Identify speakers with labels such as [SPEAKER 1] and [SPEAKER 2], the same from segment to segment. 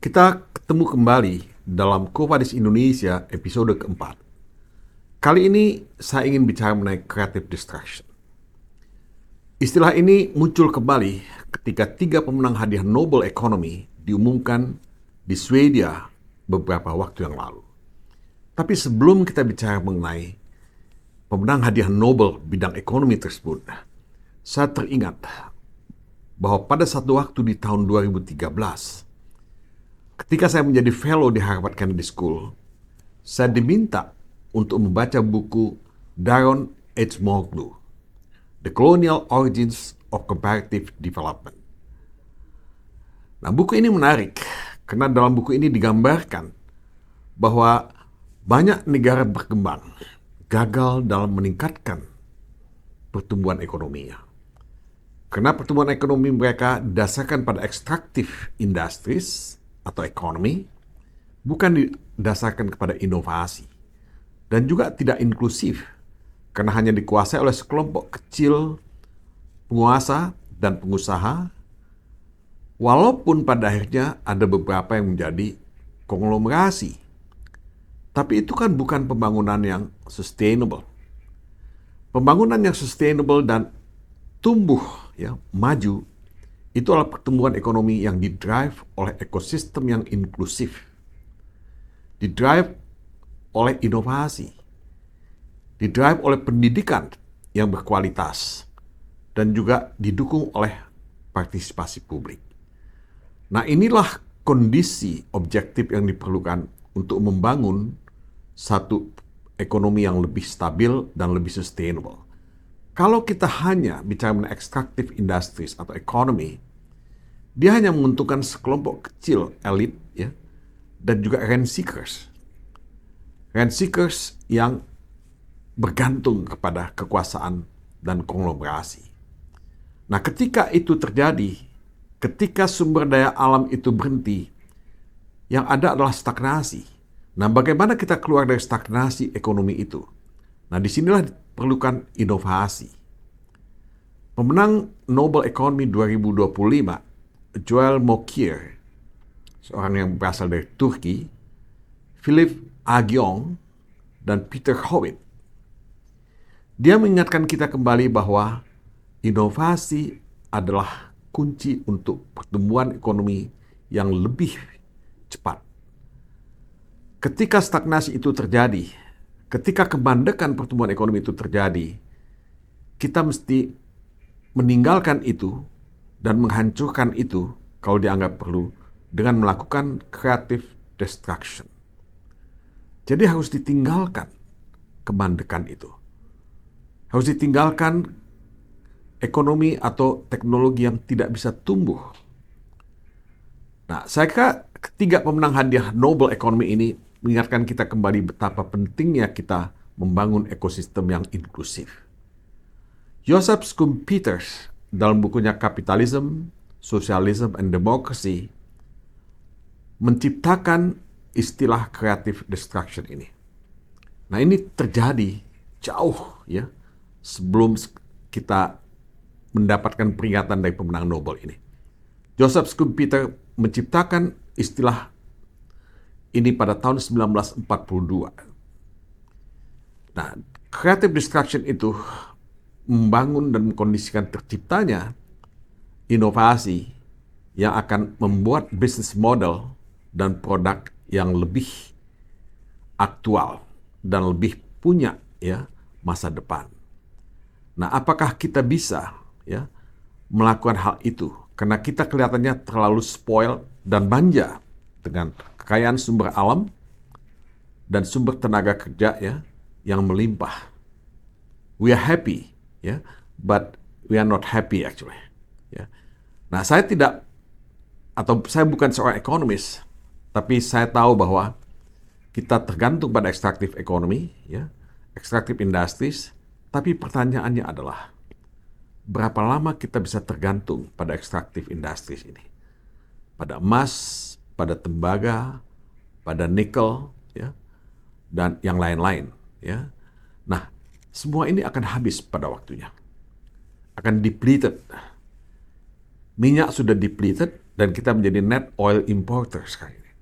[SPEAKER 1] Kita ketemu kembali dalam Quo Indonesia episode keempat. Kali ini saya ingin bicara mengenai creative destruction. Istilah ini muncul kembali ketika 3 pemenang hadiah Nobel Economy diumumkan di Swedia beberapa waktu yang lalu. Tapi sebelum kita bicara mengenai pemenang hadiah Nobel bidang ekonomi tersebut, saya teringat bahwa pada satu waktu di tahun 2013, ketika saya menjadi fellow di Harvard Kennedy School, saya diminta untuk membaca buku Daron Acemoglu, The Colonial Origins of Comparative Development. Nah, buku ini menarik karena dalam buku ini digambarkan bahwa banyak negara berkembang gagal dalam meningkatkan pertumbuhan ekonominya. Karena pertumbuhan ekonomi mereka didasarkan pada extractive industries atau ekonomi, bukan didasarkan kepada inovasi. Dan juga tidak inklusif, karena hanya dikuasai oleh sekelompok kecil penguasa dan pengusaha, walaupun pada akhirnya ada beberapa yang menjadi konglomerasi. Tapi itu kan bukan pembangunan yang sustainable. Pembangunan yang sustainable dan tumbuh, maju, itu adalah pertumbuhan ekonomi yang didrive oleh ekosistem yang inklusif, didrive oleh inovasi, didrive oleh pendidikan yang berkualitas, dan juga didukung oleh partisipasi publik. Nah, inilah kondisi objektif yang diperlukan untuk membangun satu ekonomi yang lebih stabil dan lebih sustainable. Kalau kita hanya bicara mengenai extractive industries atau ekonomi, dia hanya menguntungkan sekelompok kecil elit, dan juga rent seekers. Rent seekers yang bergantung kepada kekuasaan dan konglomerasi. Nah, ketika itu terjadi, ketika sumber daya alam itu berhenti, yang ada adalah stagnasi. Nah, bagaimana kita keluar dari stagnasi ekonomi itu? Nah, disinilah diperlukan inovasi. Pemenang Nobel Economy 2025, Joel Mokyr, seorang yang berasal dari Turki, Philip Aghion, dan Peter Howitt. Dia mengingatkan kita kembali bahwa inovasi adalah kunci untuk pertumbuhan ekonomi yang lebih cepat. Ketika stagnasi itu terjadi, ketika kemandekan pertumbuhan ekonomi itu terjadi, kita mesti meninggalkan itu dan menghancurkan itu kalau dianggap perlu dengan melakukan creative destruction. Jadi harus ditinggalkan kemandekan itu. Harus ditinggalkan ekonomi atau teknologi yang tidak bisa tumbuh. Nah, saya kira ketiga pemenang hadiah Nobel Economy ini mengingatkan kita kembali betapa pentingnya kita membangun ekosistem yang inklusif. Joseph Schumpeter dalam bukunya Capitalism, Socialism, and Democracy menciptakan istilah creative destruction ini. Nah, ini terjadi jauh sebelum kita mendapatkan peringatan dari pemenang Nobel ini. Joseph Schumpeter menciptakan istilah ini pada tahun 1942. Nah, creative destruction itu membangun dan mengkondisikan terciptanya inovasi yang akan membuat business model dan produk yang lebih aktual dan lebih punya masa depan. Nah, apakah kita bisa melakukan hal itu? Karena kita kelihatannya terlalu spoil dan manja dengan kekayaan sumber alam dan sumber tenaga kerja yang melimpah. We are happy, but we are not happy actually. Nah, saya bukan seorang ekonomis, tapi saya tahu bahwa kita tergantung pada extractive economy, extractive industries, tapi pertanyaannya adalah, berapa lama kita bisa tergantung pada extractive industries ini? Pada emas, pada tembaga, pada nikel, dan yang lain-lain. Nah, semua ini akan habis pada waktunya. Akan depleted. Minyak sudah depleted, dan kita menjadi net oil importer sekarang ini.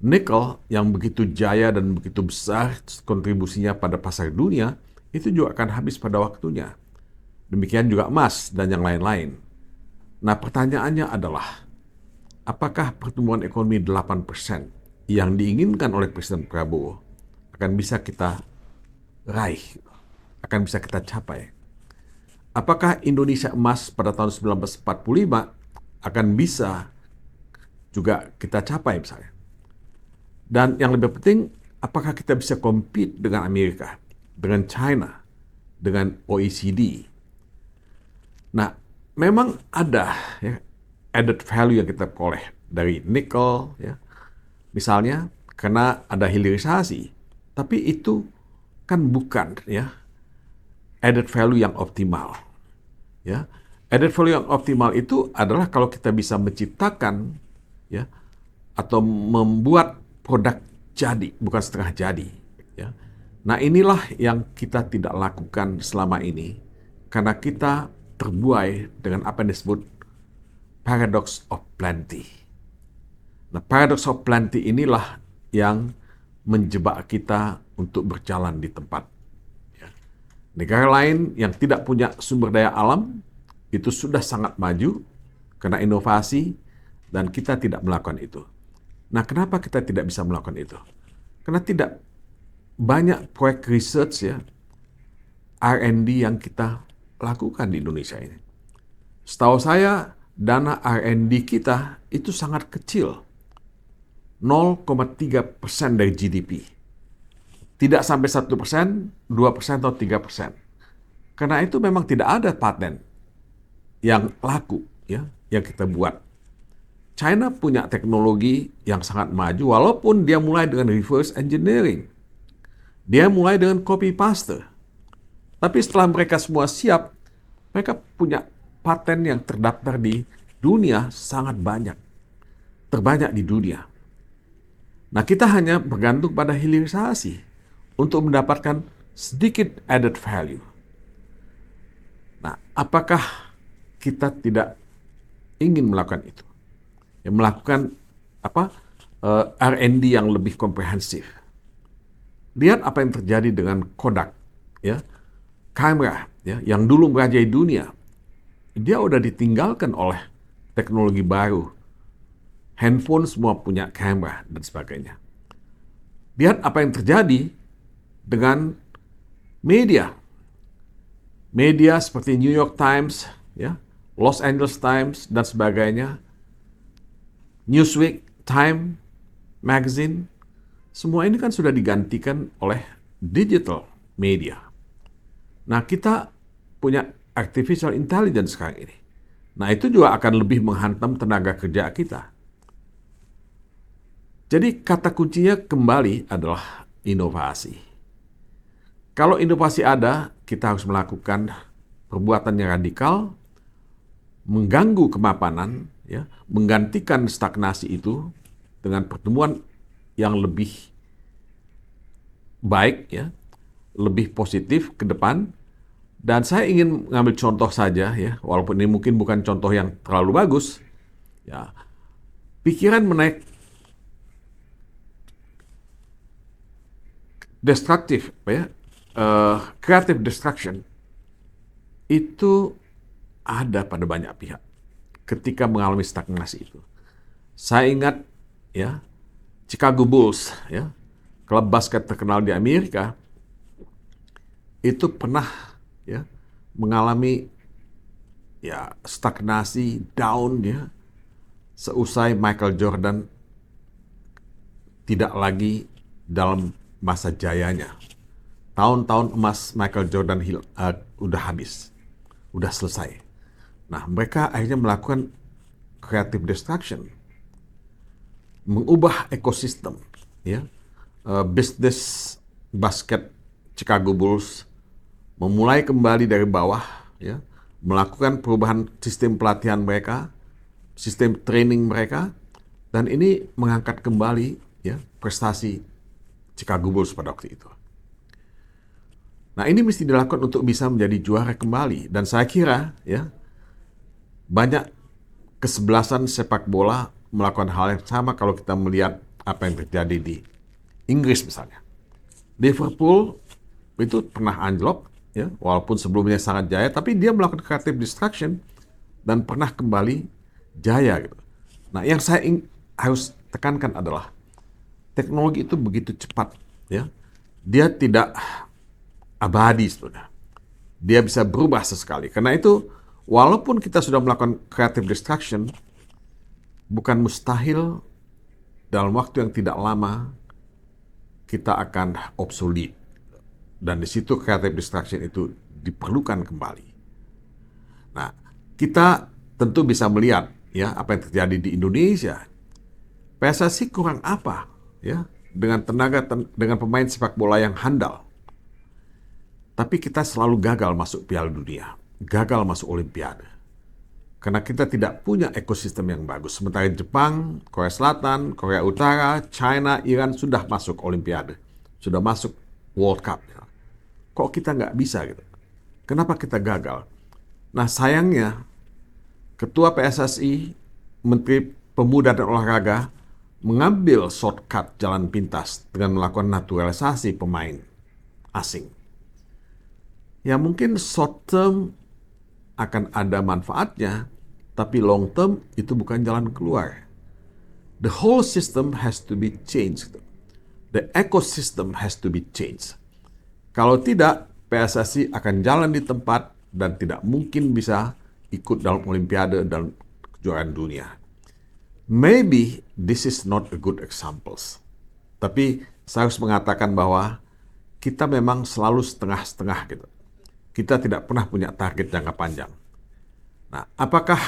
[SPEAKER 1] Nikel yang begitu jaya dan begitu besar kontribusinya pada pasar dunia, itu juga akan habis pada waktunya. Demikian juga emas dan yang lain-lain. Nah, pertanyaannya adalah, apakah pertumbuhan ekonomi 8% yang diinginkan oleh Presiden Prabowo akan bisa kita raih, akan bisa kita capai? Apakah Indonesia emas pada tahun 1945 akan bisa juga kita capai misalnya? Dan yang lebih penting, apakah kita bisa compete dengan Amerika, dengan China, dengan OECD? Nah, memang ada ya, added value yang kita peroleh dari nikel, ya, misalnya karena ada hilirisasi. Tapi itu kan bukan ya added value yang optimal. Ya, added value yang optimal itu adalah kalau kita bisa menciptakan ya atau membuat produk jadi, bukan setengah jadi. Ya. Nah, inilah yang kita tidak lakukan selama ini, karena kita terbuai dengan apa yang disebut paradox of plenty. Nah, paradox of plenty inilah yang menjebak kita untuk berjalan di tempat. Ya. Negara lain yang tidak punya sumber daya alam, itu sudah sangat maju karena inovasi, dan kita tidak melakukan itu. Nah, kenapa kita tidak bisa melakukan itu? Karena tidak banyak proyek research ya, R&D yang kita lakukan di Indonesia ini. Setahu saya, dana R&D kita itu sangat kecil. 0,3% dari GDP. Tidak sampai 1%, 2%, atau 3%. Karena itu memang tidak ada paten yang laku ya, yang kita buat. China punya teknologi yang sangat maju, walaupun dia mulai dengan reverse engineering. Dia mulai dengan copy paste. Tapi setelah mereka semua siap, mereka punya paten yang terdaftar di dunia sangat banyak. Terbanyak di dunia. Nah, kita hanya bergantung pada hilirisasi untuk mendapatkan sedikit added value. Nah, apakah kita tidak ingin melakukan itu? Ya, melakukan R&D yang lebih komprehensif. Lihat apa yang terjadi dengan Kodak, ya, kamera, ya, yang dulu merajai dunia, dia udah ditinggalkan oleh teknologi baru. Handphone semua punya kamera dan sebagainya. Lihat apa yang terjadi dengan media, media seperti New York Times, ya, Los Angeles Times dan sebagainya. Newsweek, Time, Magazine, semua ini kan sudah digantikan oleh digital media. Nah, kita punya artificial intelligence sekarang ini. Nah, itu juga akan lebih menghantam tenaga kerja kita. Jadi, kata kuncinya kembali adalah inovasi. Kalau inovasi ada, kita harus melakukan perbuatan yang radikal, mengganggu kemapanan, ya, menggantikan stagnasi itu dengan pertumbuhan yang lebih baik, ya, lebih positif ke depan. Dan saya ingin mengambil contoh saja, ya, walaupun ini mungkin bukan contoh yang terlalu bagus, ya, pikiran menaik destruktif, ya, creative destruction itu ada pada banyak pihak ketika mengalami stagnasi itu. Saya ingat ya, Chicago Bulls, ya, klub basket terkenal di Amerika, itu pernah ya mengalami ya stagnasi, down, ya, seusai Michael Jordan tidak lagi dalam masa jayanya. Tahun-tahun emas Michael Jordan udah habis, udah selesai. Nah, mereka akhirnya melakukan creative destruction, mengubah ekosistem, ya, bisnis basket Chicago Bulls, memulai kembali dari bawah, ya, melakukan perubahan sistem pelatihan mereka, sistem training mereka, dan ini mengangkat kembali ya prestasi Chicago Bulls pada waktu itu. Nah, ini mesti dilakukan untuk bisa menjadi juara kembali, dan saya kira ya banyak kesebelasan sepak bola melakukan hal yang sama kalau kita melihat apa yang terjadi di Inggris misalnya. Liverpool itu pernah anjlok, ya, walaupun sebelumnya sangat jaya, tapi dia melakukan creative destruction dan pernah kembali jaya. Gitu. Nah, yang saya harus tekankan adalah teknologi itu begitu cepat, ya. Dia tidak abadi sebenarnya. Dia bisa berubah sesekali. Karena itu, walaupun kita sudah melakukan creative destruction, bukan mustahil dalam waktu yang tidak lama kita akan obsolete. Dan di situ creative destruction itu diperlukan kembali. Nah, kita tentu bisa melihat ya apa yang terjadi di Indonesia. PSSI kurang apa ya dengan dengan pemain sepak bola yang handal. Tapi kita selalu gagal masuk Piala Dunia, gagal masuk Olimpiade. Karena kita tidak punya ekosistem yang bagus. Sementara Jepang, Korea Selatan, Korea Utara, China, Iran sudah masuk Olimpiade, sudah masuk World Cup. Kok kita nggak bisa gitu? Kenapa kita gagal? Nah sayangnya, Ketua PSSI, Menteri Pemuda dan Olahraga, mengambil shortcut jalan pintas dengan melakukan naturalisasi pemain asing. Ya mungkin short term akan ada manfaatnya, tapi long term itu bukan jalan keluar. The whole system has to be changed. The ecosystem has to be changed. Kalau tidak, PSSI akan jalan di tempat dan tidak mungkin bisa ikut dalam Olimpiade dan kejuaraan dunia. Maybe this is not a good examples. Tapi saya harus mengatakan bahwa kita memang selalu setengah-setengah gitu. Kita tidak pernah punya target jangka panjang. Nah, apakah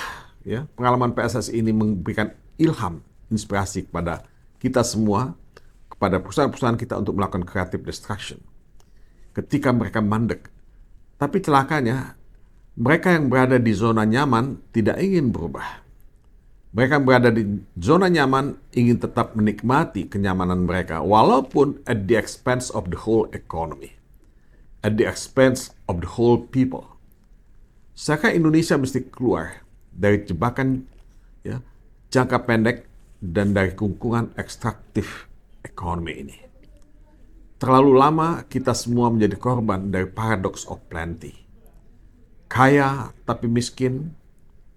[SPEAKER 1] ya pengalaman PSSI ini memberikan ilham, inspirasi kepada kita semua, kepada perusahaan-perusahaan kita untuk melakukan creative destruction ketika mereka mandek? Tapi celakanya, mereka yang berada di zona nyaman tidak ingin berubah. Mereka yang berada di zona nyaman ingin tetap menikmati kenyamanan mereka, walaupun at the expense of the whole economy, at the expense of the whole people. Saya Indonesia mesti keluar dari jebakan ya, jangka pendek dan dari kungkungan ekstraktif ekonomi ini. Terlalu lama kita semua menjadi korban dari paradox of plenty. Kaya tapi miskin,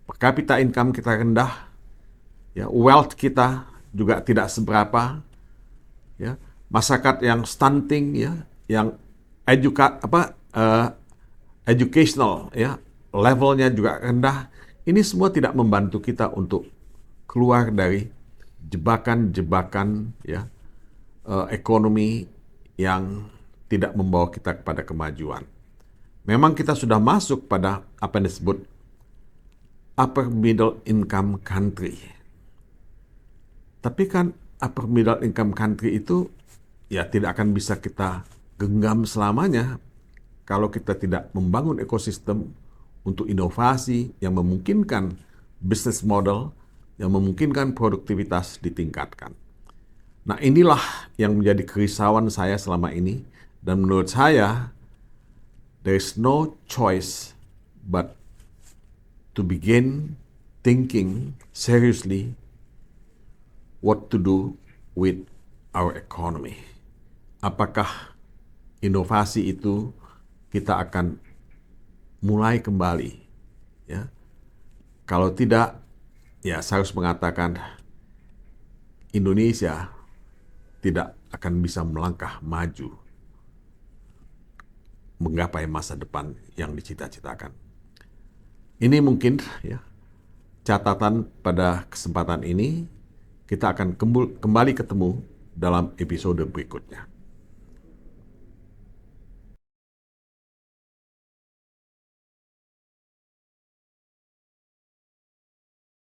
[SPEAKER 1] per capita income kita rendah, ya, wealth kita juga tidak seberapa, ya, masyarakat yang stunting, ya, yang educational, ya, levelnya juga rendah. Ini semua tidak membantu kita untuk keluar dari jebakan-jebakan ya, ekonomi yang tidak membawa kita kepada kemajuan. Memang kita sudah masuk pada apa yang disebut upper middle income country. Tapi kan upper middle income country itu ya tidak akan bisa kita genggam selamanya kalau kita tidak membangun ekosistem untuk inovasi yang memungkinkan business model, yang memungkinkan produktivitas ditingkatkan. Nah inilah yang menjadi kerisauan saya selama ini, dan menurut saya there is no choice but to begin thinking seriously what to do with our economy. Apakah inovasi itu kita akan mulai kembali, ya? Kalau tidak, ya saya harus mengatakan Indonesia tidak akan bisa melangkah maju menggapai masa depan yang dicita-citakan. Ini mungkin ya catatan pada kesempatan ini. Kita akan kembali ketemu dalam episode berikutnya.